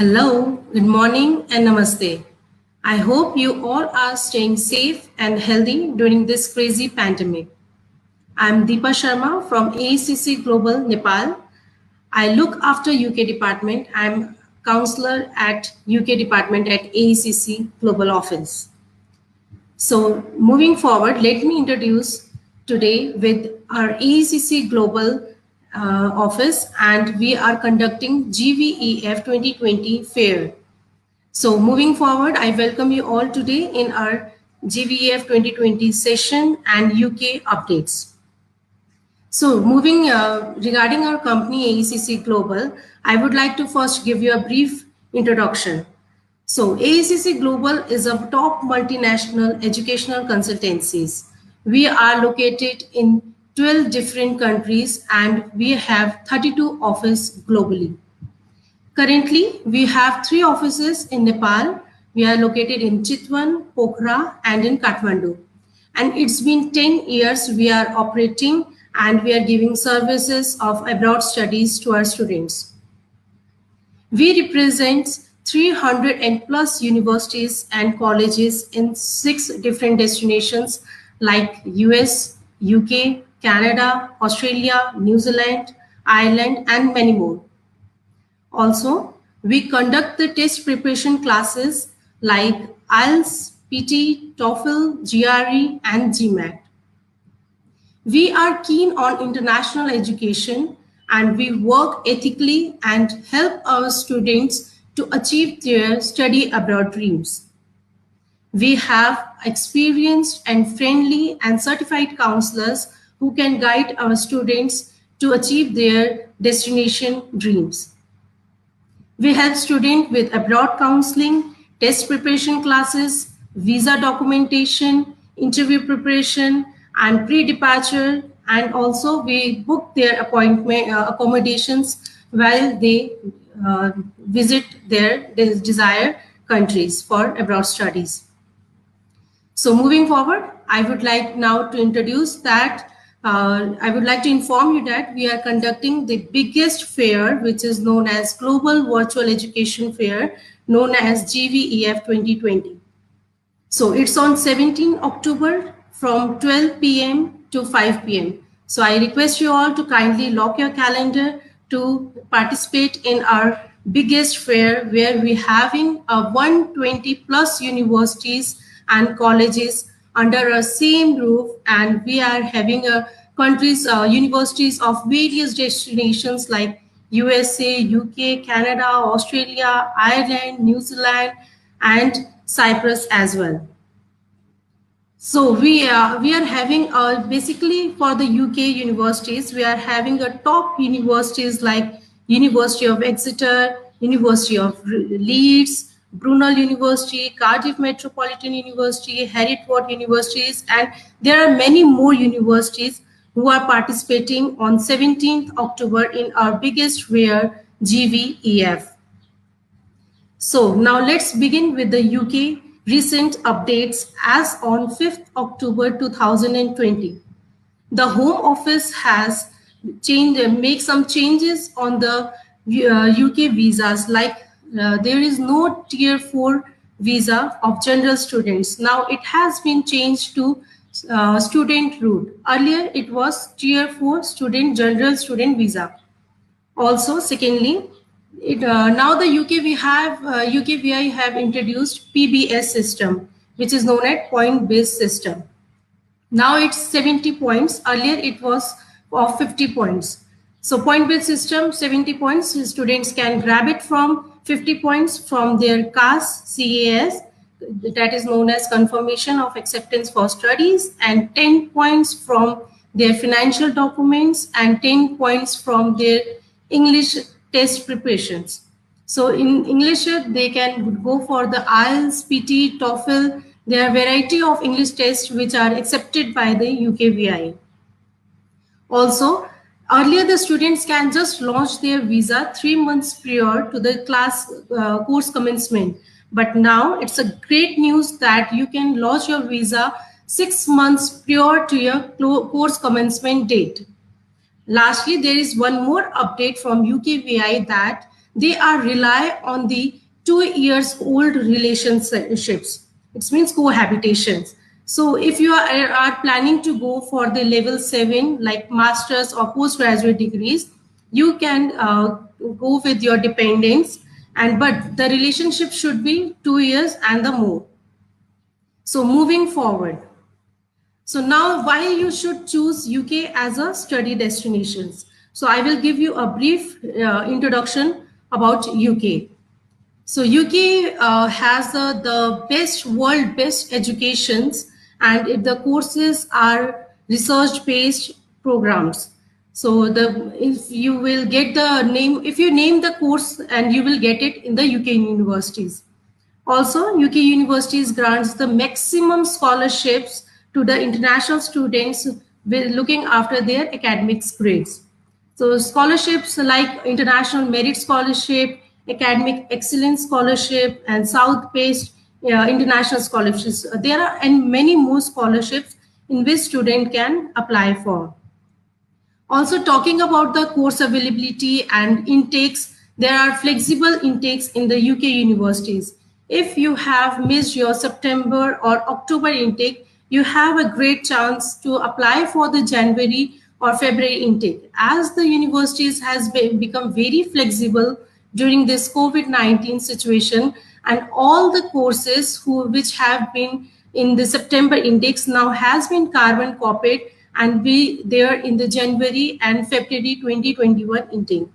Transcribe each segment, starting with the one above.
Hello, good morning and namaste. I hope you all are staying safe and healthy during this crazy pandemic. I'm Deepa Sharma from ACC Global Nepal. I look after UK department. I'm counselor at UK department at ACC Global Office. So moving forward, let me introduce today with our ACC Global Office, and we are conducting GVEF 2020 Fair. So moving forward, I welcome you all today in our GVEF 2020 session and UK updates. So moving regarding our company AECC Global, I would like to first give you a brief introduction. So AECC Global is a top multinational educational consultancies. We are located in 12 different countries and we have 32 offices globally. Currently, we have 3 offices in Nepal. We are located in Chitwan, Pokhara, and in Kathmandu. And it's been 10 years we are operating and we are giving services of abroad studies to our students. We represent 300 and plus universities and colleges in 6 different destinations like US, UK, Canada, Australia, New Zealand, Ireland, and many more. Also, we conduct the test preparation classes like IELTS, PT, TOEFL, GRE, and GMAT. We are keen on international education and we work ethically and help our students to achieve their study abroad dreams. We have experienced and friendly and certified counselors who can guide our students to achieve their destination dreams. We help students with abroad counseling, test preparation classes, visa documentation, interview preparation, and pre-departure, and also we book their accommodations while they visit their desired countries for abroad studies. So moving forward, I would like now to introduce that I would like to inform you that we are conducting the biggest fair, which is known as Global Virtual Education Fair, known as GVEF 2020. So it's on 17 October from 12 p.m. to 5 p.m. So I request you all to kindly lock your calendar to participate in our biggest fair, where we're having 120 plus universities and colleges under a same roof, and we are having universities of various destinations like USA, UK, Canada, Australia, Ireland, New Zealand, and Cyprus as well. So we are having basically for the UK universities, we are having a top universities like University of Exeter, University of Leeds, Brunel University, Cardiff Metropolitan University, Hereford Universities, and there are many more universities who are participating on 17th October in our biggest fair, GVEF. So now let's begin with the UK recent updates as on 5th October 2020. The Home Office has made some changes on the UK visas, like there is no tier 4 visa of general students. Now it has been changed to student route. Earlier it was tier 4 general student visa. Also, secondly, now the UKVI have introduced PBS system, which is known as point-based system. Now it's 70 points. Earlier it was of 50 points. So point-based system, 70 points. Students can grab it from 50 points from their CAS, that is known as Confirmation of Acceptance for Studies, and 10 points from their financial documents, and 10 points from their English test preparations. So in English, they can go for the IELTS, PT, TOEFL. There are a variety of English tests which are accepted by the UKVI. Also, earlier the students can just launch their visa 3 months prior to the course commencement. But now it's a great news that you can launch your visa 6 months prior to your course commencement date. Lastly, there is one more update from UKVI that they are rely on the 2 years old relationships. It means cohabitations. So if you are planning to go for the level 7 like masters or postgraduate degrees, you can go with your dependents, and but the relationship should be 2 years and the more. So moving forward. So now why you should choose UK as a study destinations. So I will give you a brief introduction about UK. So UK has the best world best educations, and the courses are research based programs. So the if you will get the name, if you name the course, and you will get it in the UK universities. Also, UK universities grants the maximum scholarships to the international students with looking after their academic grades. So scholarships like International Merit Scholarship, Academic Excellence Scholarship, and South-based international scholarships. There are and many more scholarships in which student can apply for. Also, talking about the course availability and intakes, there are flexible intakes in the UK universities. If you have missed your September or October intake, you have a great chance to apply for the January or February intake. As the universities has become very flexible during this COVID-19 situation, and all the courses which have been in the September index now has been carbon copied and be there in the January and February 2021 intake.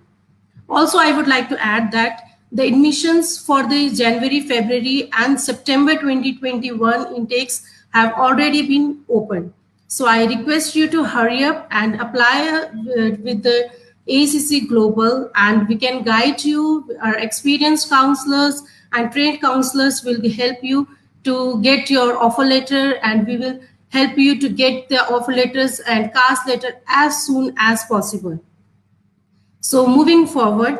Also, I would like to add that the admissions for the January, February and September 2021 intakes have already been opened. So I request you to hurry up and apply with the ACC Global, and we can guide you. Our experienced counselors and trained counselors will help you to get your offer letter, and we will help you to get the offer letters and cast letter as soon as possible. So moving forward,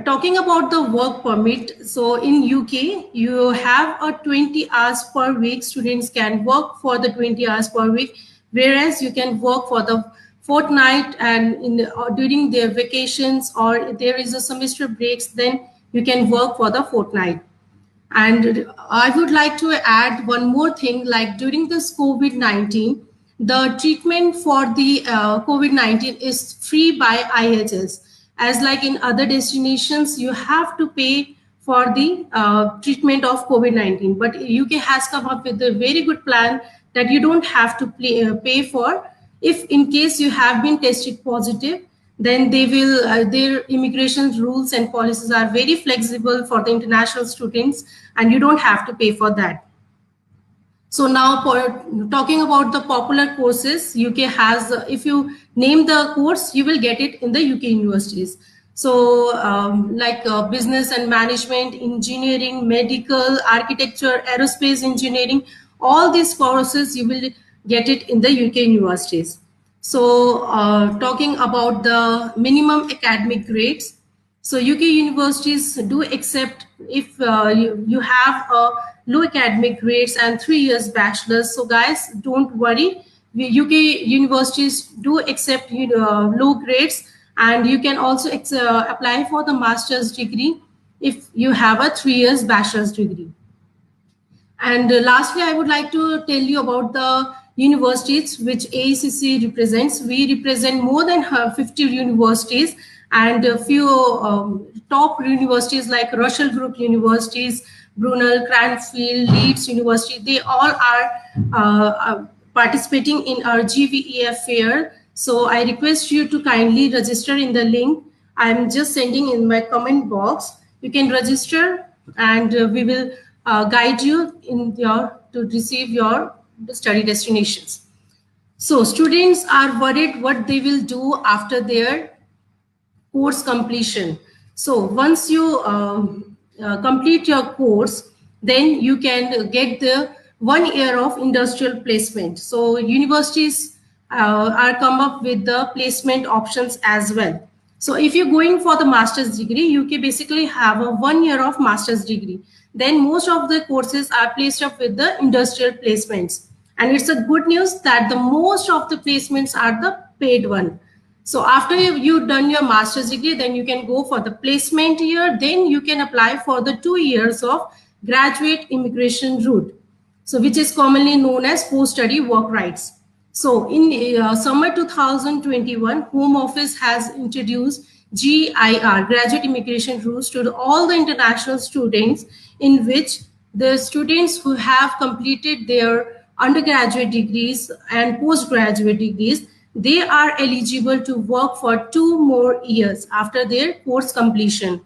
talking about the work permit. So in UK, you have a 20 hours per week. Students can work for the 20 hours per week, whereas you can work for the fortnight and during their vacations, or if there is a semester breaks, then you can work for the fortnight. And I would like to add one more thing, like during this COVID-19, the treatment for the COVID-19 is free by IHS. As like in other destinations, you have to pay for the treatment of COVID-19. But UK has come up with a very good plan that you don't have to pay for. If in case you have been tested positive, then they will their immigration rules and policies are very flexible for the international students, and you don't have to pay for that. So now for talking about the popular courses, UK has, if you name the course, you will get it in the UK universities. So like business and management, engineering, medical, architecture, aerospace engineering, all these courses you will get it in the UK universities. So talking about the minimum academic grades, so UK universities do accept if you have a low academic grades and 3 years bachelor's. So guys, don't worry. UK universities do accept low grades, and you can also apply for the master's degree if you have a 3 years bachelor's degree. And lastly, I would like to tell you about the universities which ACC represents. We represent more than 50 universities, and a few top universities like Russell Group universities, Brunel, Cranfield, Leeds University. They all are participating in our GVEF fair. So I request you to kindly register in the link I'm just sending in my comment box. You can register, and we will guide you in to receive your study destinations. So students are worried what they will do after their course completion. So once you complete your course, then you can get the 1 year of industrial placement. So universities are come up with the placement options as well. So if you're going for the master's degree, UK basically have a 1 year of master's degree. Then most of the courses are placed up with the industrial placements. And it's a good news that the most of the placements are the paid one. So after you've done your master's degree, then you can go for the placement year. Then you can apply for the 2 years of graduate immigration route, so which is commonly known as post-study work rights. So in summer 2021, Home Office has introduced GIR, Graduate Immigration Rules, to all the international students, in which the students who have completed their undergraduate degrees and postgraduate degrees, they are eligible to work for 2 more years after their course completion.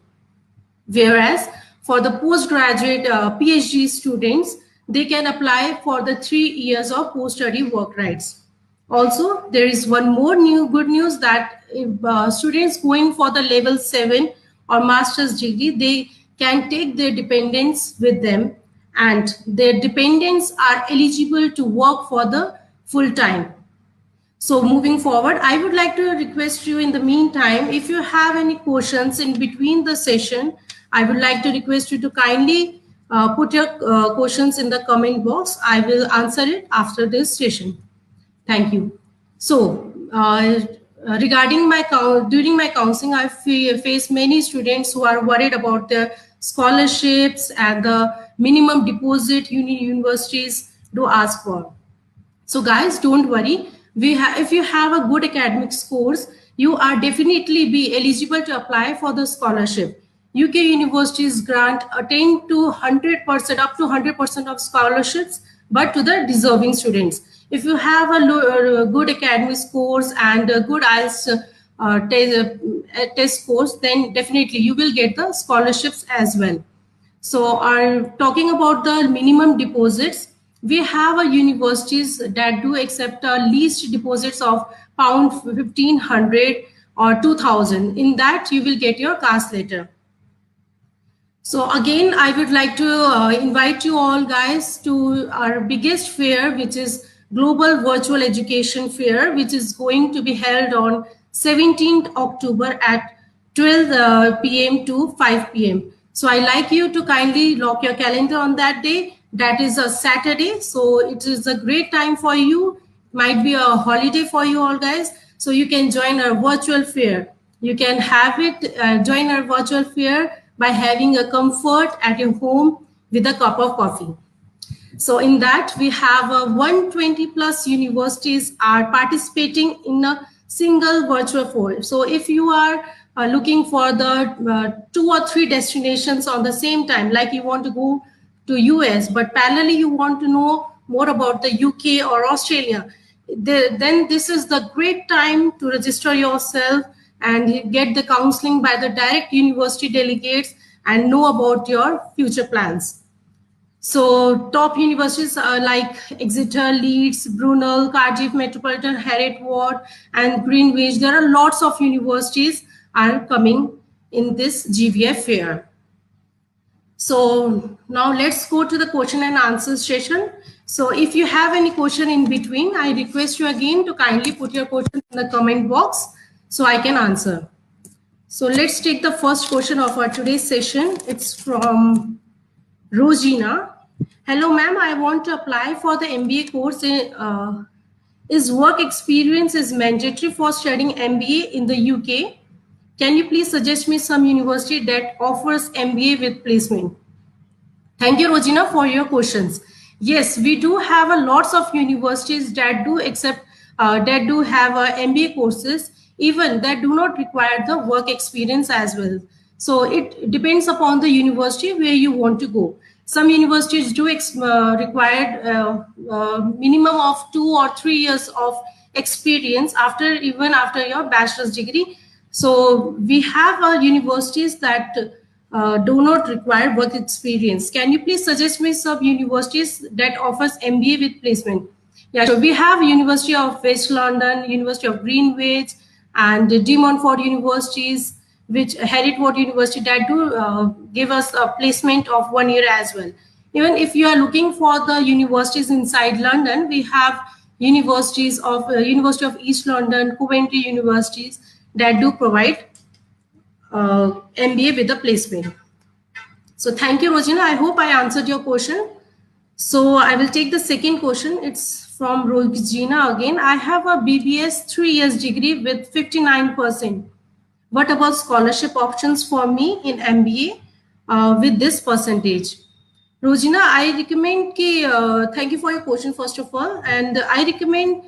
Whereas for the postgraduate PhD students, they can apply for the 3 years of post-study work rights. Also, there is one more good news, that if students going for the level 7 or master's degree, they can take their dependents with them, and their dependents are eligible to work for the full time. So moving forward, I would like to request you in the meantime, if you have any questions in between the session, I would like to request you to kindly put your questions in the comment box. I will answer it after this session. Thank you. So regarding during my counseling, I faced many students who are worried about their scholarships and the minimum deposit universities do ask for. So guys, don't worry. If you have a good academic scores, you are definitely be eligible to apply for the scholarship. UK universities grant 10 to 100%, up to 100% of scholarships, but to the deserving students. If you have a good academic scores and a good IELTS test scores, then definitely you will get the scholarships as well. So talking about the minimum deposits, we have universities that do accept least deposits of £1,500 or 2,000. In that, you will get your caste letter. So again, I would like to invite you all guys to our biggest fair, which is Global Virtual Education Fair, which is going to be held on 17th October at 12 p.m. to 5 p.m. So I like you to kindly lock your calendar on that day. That is a Saturday. So it is a great time for you. Might be a holiday for you all guys. So you can join our virtual fair. You can have it, join our virtual fair by having a comfort at your home with a cup of coffee. So in that, we have 120 plus universities are participating in a single virtual fair. So if you are looking for the 2 or 3 destinations on the same time, like you want to go to US, but parallelly you want to know more about the UK or Australia, then this is the great time to register yourself and get the counseling by the direct university delegates and know about your future plans. So top universities are like Exeter, Leeds, Brunel, Cardiff Metropolitan, Hertford, and Greenwich. There are lots of universities are coming in this GVEF fair. So now let's go to the question and answer session. So if you have any question in between, I request you again to kindly put your question in the comment box so I can answer. So let's take the first question of our today's session. It's from Rosina. Hello, ma'am. I want to apply for the MBA course. Is work experience is mandatory for studying MBA in the UK? Can you please suggest me some university that offers MBA with placement? Thank you, Rosina, for your questions. Yes, we do have a lots of universities that do accept, that do have MBA courses, even that do not require the work experience as well. So it depends upon the university where you want to go. Some universities do require minimum of 2 or 3 years of experience even after your bachelor's degree. So we have universities that do not require work experience. Can you please suggest me some universities that offers MBA with placement? Yeah, so we have University of West London, University of Greenwich, and De Montfort universities, which Hertford University, that do give us a placement of 1 year as well. Even if you are looking for the universities inside London, we have universities of University of East London, Coventry universities that do provide MBA with a placement. So thank you, Rosina. I hope I answered your question. So I will take the second question. It's from Regina again. I have a BBS 3 years degree with 59%. What about scholarship options for me in MBA with this percentage? Rosina, I recommend thank you for your question first of all, and I recommend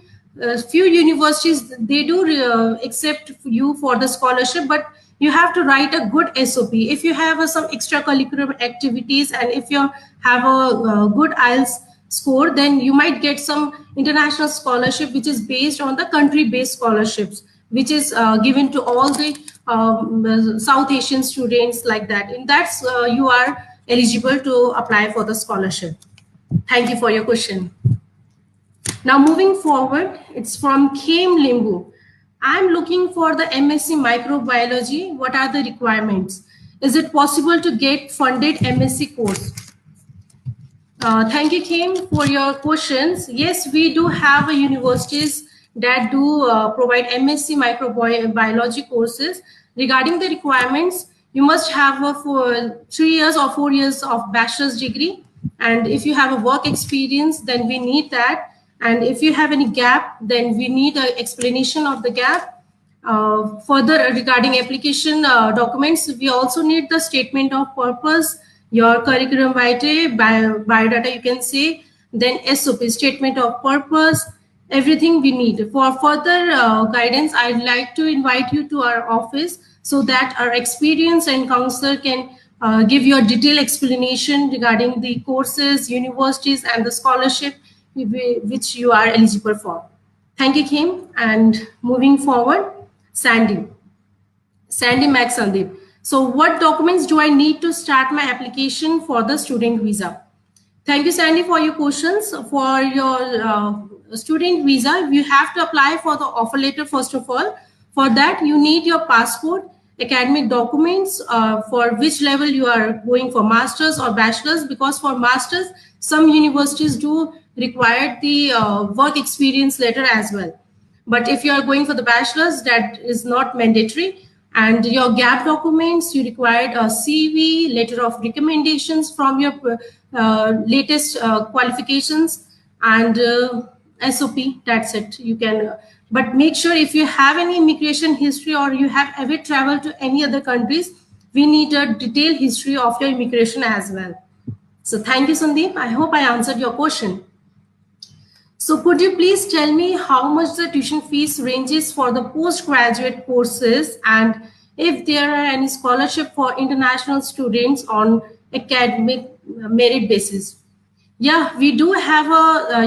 few universities, they do accept you for the scholarship, but you have to write a good SOP. If you have some extracurricular activities and if you have a good IELTS score, then you might get some international scholarship which is based on the country-based scholarships, which is given to all the South Asian students like that. And that's you are eligible to apply for the scholarship. Thank you for your question. Now moving forward, it's from Khem Limbu. I'm looking for the MSc Microbiology. What are the requirements? Is it possible to get funded MSc course? Thank you, Kim, for your questions. Yes, we do have universities that do provide MSc Microbiology courses. Regarding the requirements, you must have for 3 years or 4 years of bachelor's degree. And if you have a work experience, then we need that. And if you have any gap, then we need an explanation of the gap. Further, regarding application documents, we also need the statement of purpose, your curriculum vitae, biodata, you can say, then SOP, statement of purpose, everything we need. For further guidance, I'd like to invite you to our office so that our experienced and counselor can give you a detailed explanation regarding the courses, universities, and the scholarship which you are eligible for. Thank you, Kim. And moving forward, Sandy Mac Sandeep. So what documents do I need to start my application for the student visa? Thank you, Sandy, for your questions. For your student visa, you have to apply for the offer letter first of all. For that, you need your passport, academic documents, for which level you are going for master's or bachelor's, because for master's, some universities do require the work experience letter as well. But if you are going for the bachelor's, that is not mandatory. And your gap documents, you required a CV, letter of recommendations from your latest qualifications, and SOP, that's it. You can, but make sure if you have any immigration history or you have ever traveled to any other countries, we need a detailed history of your immigration as well. So thank you, Sandeep. I hope I answered your question. So could you please tell me how much the tuition fees ranges for the postgraduate courses, and if there are any scholarship for international students on academic merit basis? Yeah, we do have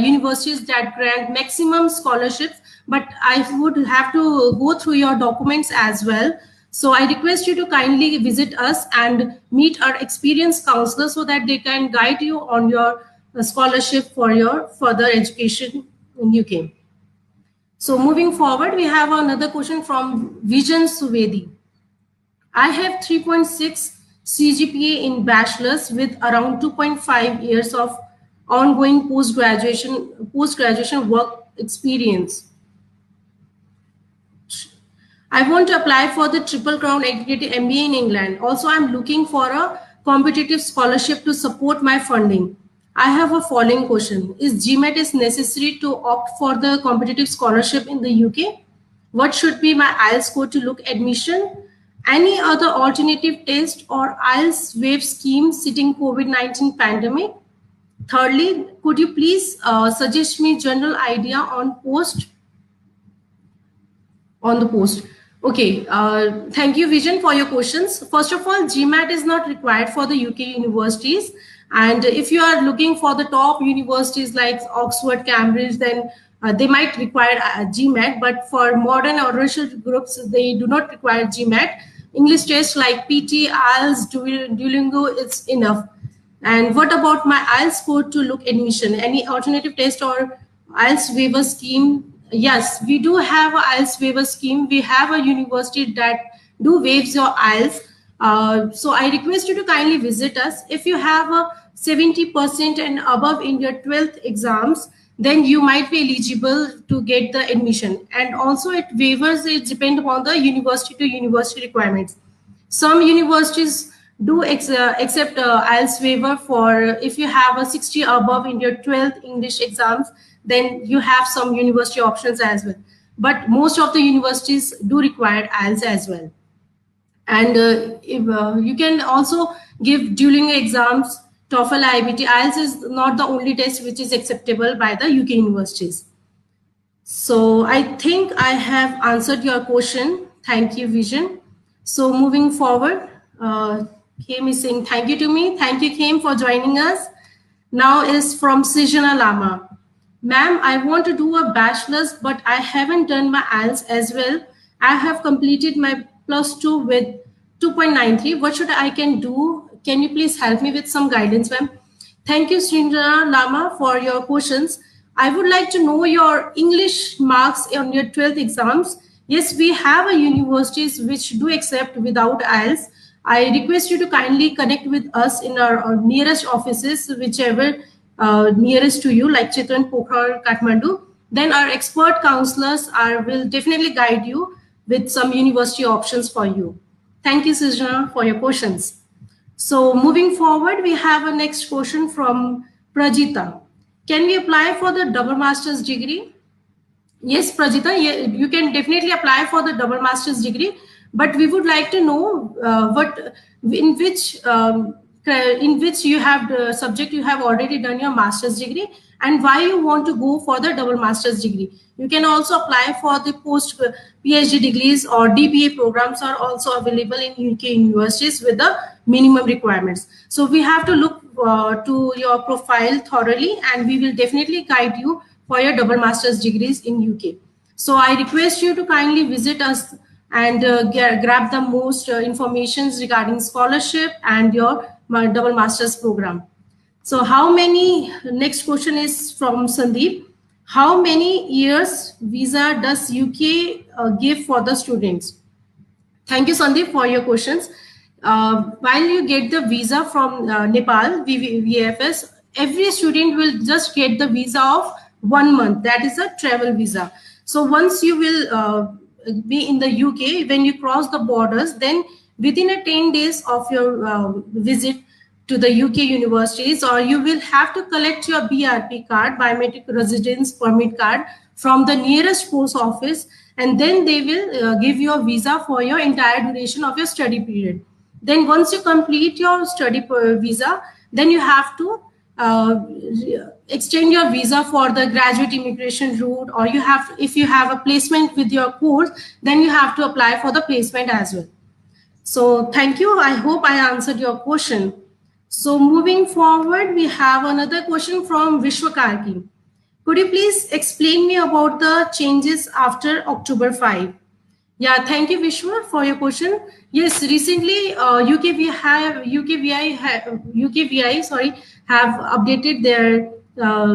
universities that grant maximum scholarships, but I would have to go through your documents as well. So I request you to kindly visit us and meet our experienced counselor so that they can guide you on your scholarship for your further education in UK. So moving forward, we have another question from Vijan Suvedi. I have 3.6 CGPA in bachelor's with around 2.5 years of ongoing post-graduation work experience. I want to apply for the Triple Crown Accredited MBA in England. Also, I'm looking for a competitive scholarship to support my funding. I have a following question. Is GMAT is necessary to opt for the competitive scholarship in the UK? What should be my IELTS score to look admission? Any other alternative test or IELTS waive scheme sitting COVID-19 pandemic? Thirdly, could you please suggest me general idea on the post? Okay, thank you, Vision, for your questions. First of all, GMAT is not required for the UK universities. And if you are looking for the top universities like Oxford, Cambridge, then they might require GMAT. But for modern or racial groups, they do not require GMAT. English tests like PT, IELTS, Duolingo, it's enough. And what about my IELTS score to look admission? Any alternative test or IELTS waiver scheme? Yes, we do have an IELTS waiver scheme. We have a university that do waives your IELTS. So I request you to kindly visit us. If you have a 70% and above in your 12th exams, then you might be eligible to get the admission. And also it waivers, it depends upon the university to university requirements. Some universities do accept IELTS waiver for if you have a 60 above in your 12th English exams, then you have some university options as well. But most of the universities do require IELTS as well. And if, you can also give dueling exams, TOEFL, IBT. IELTS is not the only test which is acceptable by the UK universities. So I think I have answered your question. Thank you, Vision. So moving forward, Kim is saying thank you to me. Thank you, Kim, for joining us. Now is from Sijana Lama. Ma'am, I want to do a bachelor's, but I haven't done my IELTS as well. I have completed my +2 with 2.93. What should I can do? Can you please help me with some guidance, ma'am? Thank you, Srijana Lama, for your questions. I would like to know your English marks on your 12th exams. Yes, we have a universities which do accept without IELTS. I request you to kindly connect with us in our nearest offices, whichever nearest to you, like Chitran, Pokhara, Kathmandu. Then our expert counselors will definitely guide you with some university options for you. Thank you, Sijana, for your questions. So moving forward, we have a next question from Prajita. Can we apply for the double master's degree? Yes, Prajita, you can definitely apply for the double master's degree, but we would like to know in which you have the subject you have already done your master's degree and why you want to go for the double master's degree. You can also apply for the post PhD degrees or DPA programs are also available in UK universities with the minimum requirements. So we have to look to your profile thoroughly, and we will definitely guide you for your double master's degrees in UK. So I request you to kindly visit us and grab the most informations regarding scholarship and your double master's program. So next question is from Sandeep. How many years visa does UK give for the students? Thank you, Sandeep, for your questions. While you get the visa from Nepal, GVEF, every student will just get the visa of 1 month. That is a travel visa. So once you will be in the UK, when you cross the borders, then within 10 days of your visit to the UK universities, or you will have to collect your BRP card, biometric residence permit card, from the nearest post office, and then they will give you a visa for your entire duration of your study period. Then once you complete your study visa, then you have to extend your visa for the graduate immigration route, or if you have a placement with your course, then you have to apply for the placement as well. So thank you. I hope I answered your question. So moving forward, we have another question from Vishwakarki. Could you please explain me about the changes after October 5? Yeah, thank you, Vishwa, for your question. Yes, recently UKVI have updated their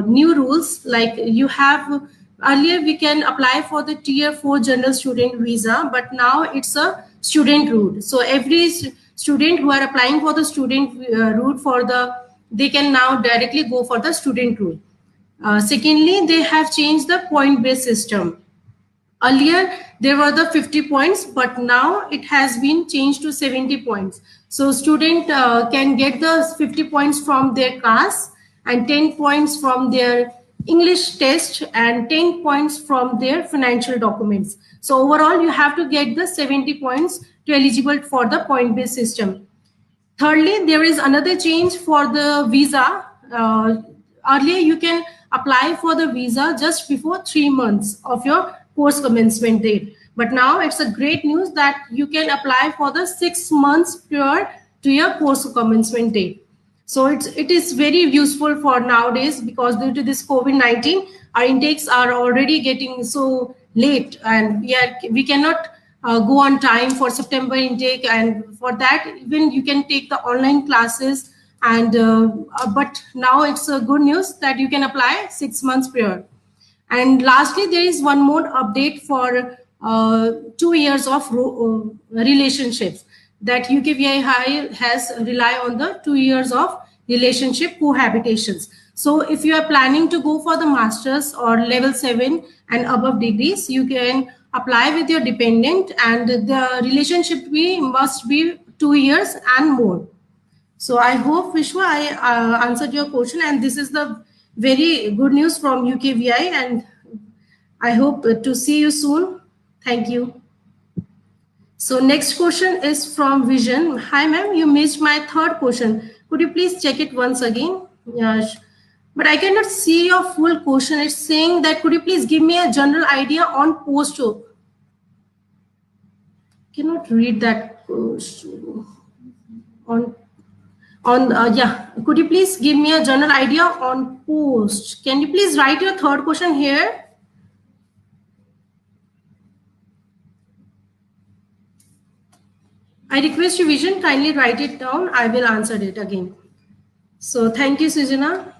new rules. Like earlier we can apply for the Tier 4 general student visa, but now it's a student route. So every student who are applying for the student route they can now directly go for the student route. Secondly, they have changed the point-based system. Earlier, there were the 50 points, but now it has been changed to 70 points. So student can get the 50 points from their CAS and 10 points from their English test and 10 points from their financial documents. So overall, you have to get the 70 points to eligible for the point-based system. Thirdly, there is another change for the visa. Earlier, you can apply for the visa just before 3 months of your course commencement date. But now it's a great news that you can apply for the 6 months prior to your course commencement date. So it is very useful for nowadays, because due to this COVID-19, our intakes are already getting so late, and we cannot go on time for September intake. And for that, even you can take the online classes. And but now it's a good news that you can apply 6 months prior. And lastly, there is one more update for 2 years of relationships, that UKVI has rely on the 2 years of relationship cohabitations. So if you are planning to go for the master's or level 7 and above degrees, you can apply with your dependent, and the relationship must be 2 years and more. So I hope, Vishwa, I answered your question, and this is the very good news from UKVI, and I hope to see you soon. Thank you. So next question is from Vision. Hi ma'am, you missed my third question. Could you please check it once again? Yes. But I cannot see your full question. It's saying that could you please give me a general idea on post. Cannot read that question. Yeah, could you please give me a general idea on post? Can you please write your third question here? I request you, Vision, kindly write it down. I will answer it again. So thank you, Sujana.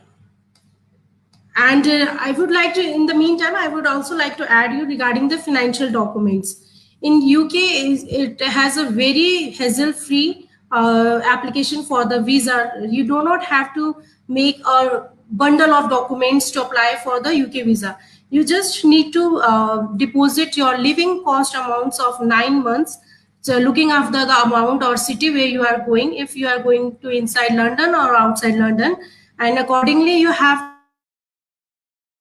And I would like to, in the meantime, I would also like to add you regarding the financial documents. In UK, it has a very hassle-free application for the visa. You do not have to make a bundle of documents to apply for the UK visa. You just need to deposit your living cost amounts of 9 months. So looking after the amount or city where you are going, if you are going to inside London or outside London, and accordingly you have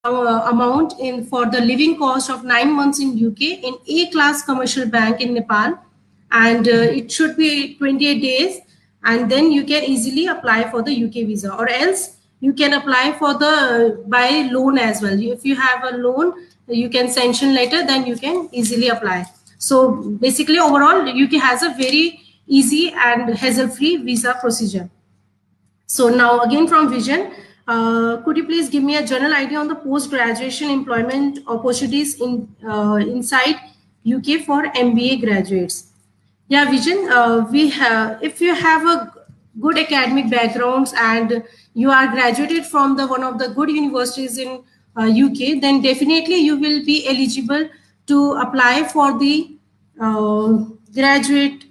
amount in for the living cost of 9 months in UK in A-class commercial bank in Nepal, and it should be 28 days, and then you can easily apply for the UK visa, or else you can apply for the by loan as well. If you have a loan, you can sanction later, then you can easily apply. So basically overall UK has a very easy and hassle-free visa procedure. So now again from Vision, could you please give me a general idea on the post-graduation employment opportunities in inside UK for MBA graduates? Yeah, Vision, we have, if you have a good academic backgrounds and you are graduated from the one of the good universities in UK, then definitely you will be eligible to apply for the graduate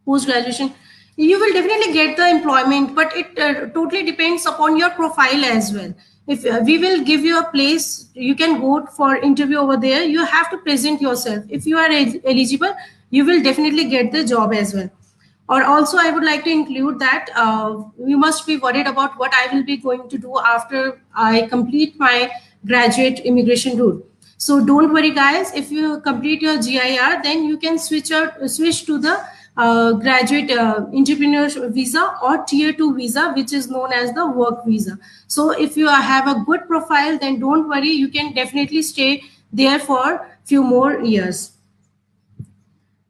post-graduation. You will definitely get the employment, but it totally depends upon your profile as well. If we will give you a place, you can go for interview over there. You have to present yourself. If you are eligible, you will definitely get the job as well. Or also I would like to include that you must be worried about what I will be going to do after I complete my graduate immigration route. So don't worry guys, if you complete your GIR, then you can switch to the graduate entrepreneur visa or tier 2 visa, which is known as the work visa. So if you have a good profile, then don't worry, you can definitely stay there for few more years.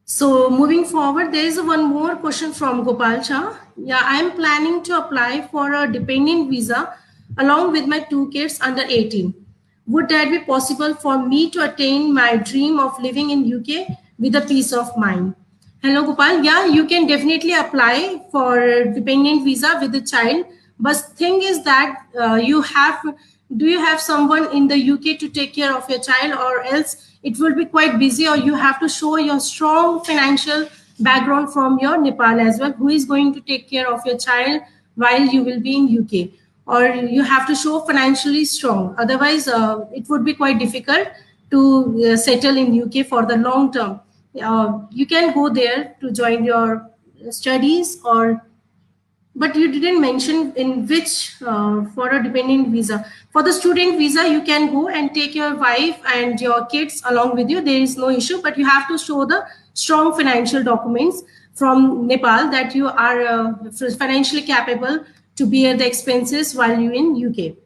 So moving forward, there is one more question from Gopal Shah. Yeah, I am planning to apply for a dependent visa along with my 2 kids under 18. Would that be possible for me to attain my dream of living in UK with a peace of mind? Hello, Gopal. Yeah, you can definitely apply for dependent visa with a child. But thing is that do you have someone in the UK to take care of your child, or else it will be quite busy, or you have to show your strong financial background from your Nepal as well, who is going to take care of your child while you will be in UK, or you have to show financially strong. Otherwise, it would be quite difficult to settle in UK for the long term. You can go there to join your studies, but you didn't mention in which for a dependent visa. For the student visa, you can go and take your wife and your kids along with you. There is no issue, but you have to show the strong financial documents from Nepal that you are financially capable to bear the expenses while you're in UK.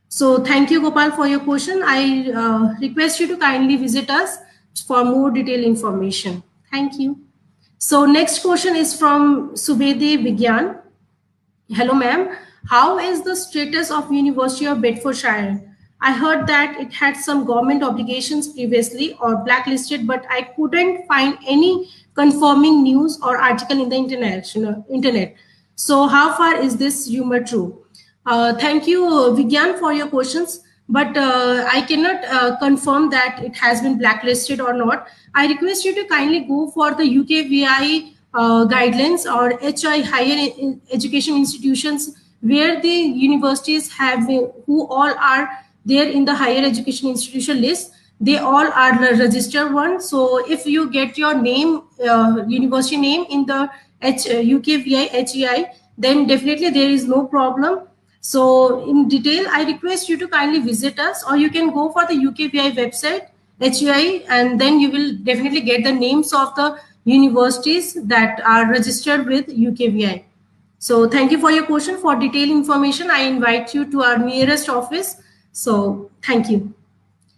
So thank you, Gopal, for your question. I request you to kindly visit us for more detailed information. Thank you. So next question is from Subedi Vigyan. Hello, ma'am. How is the status of University of Bedfordshire? I heard that it had some government obligations previously or blacklisted, but I couldn't find any confirming news or article in the internet. So how far is this rumor true? Thank you, Vigyan, for your questions. But I cannot confirm that it has been blacklisted or not. I request you to kindly go for the UKVI guidelines or HI higher education institutions where the universities have who all are there in the higher education institution list. They all are the registered ones. So if you get your name, university name in the UKVI HEI, then definitely there is no problem. So in detail, I request you to kindly visit us, or you can go for the UKVI website, HUI, and then you will definitely get the names of the universities that are registered with UKVI. So thank you for your question. For detailed information, I invite you to our nearest office. So thank you.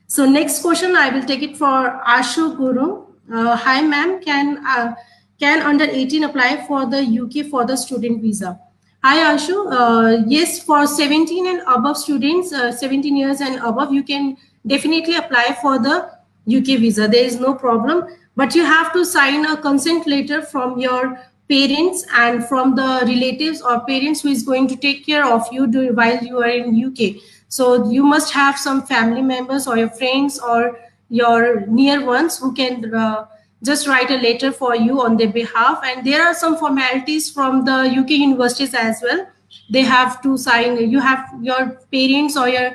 So next question, I will take it for Ashu Guru. Hi, ma'am. Can under 18 apply for the UK for the student visa? Hi, Ashu. Yes, for 17 and above students, 17 years and above, you can definitely apply for the UK visa. There is no problem, but you have to sign a consent letter from your parents and from the relatives or parents who is going to take care of you while you are in UK. So you must have some family members or your friends or your near ones who can just write a letter for you on their behalf. And there are some formalities from the UK universities as well. They have to sign, you have your parents or your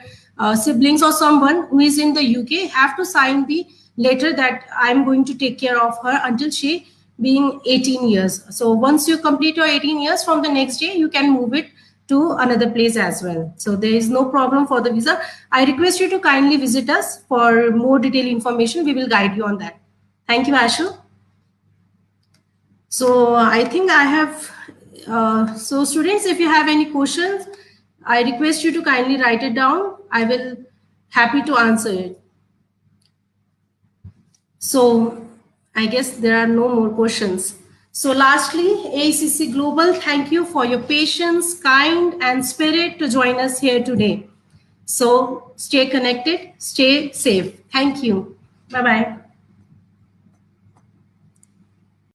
siblings or someone who is in the UK have to sign the letter that I'm going to take care of her until she being 18 years. So once you complete your 18 years, from the next day, you can move it to another place as well. So there is no problem for the visa. I request you to kindly visit us for more detailed information. We will guide you on that. Thank you, Ashu. So I think I have, so students, if you have any questions, I request you to kindly write it down. I will happy to answer it. So I guess there are no more questions. So lastly, ACC Global, thank you for your patience, kind and spirit to join us here today. So stay connected, stay safe. Thank you. Bye-bye.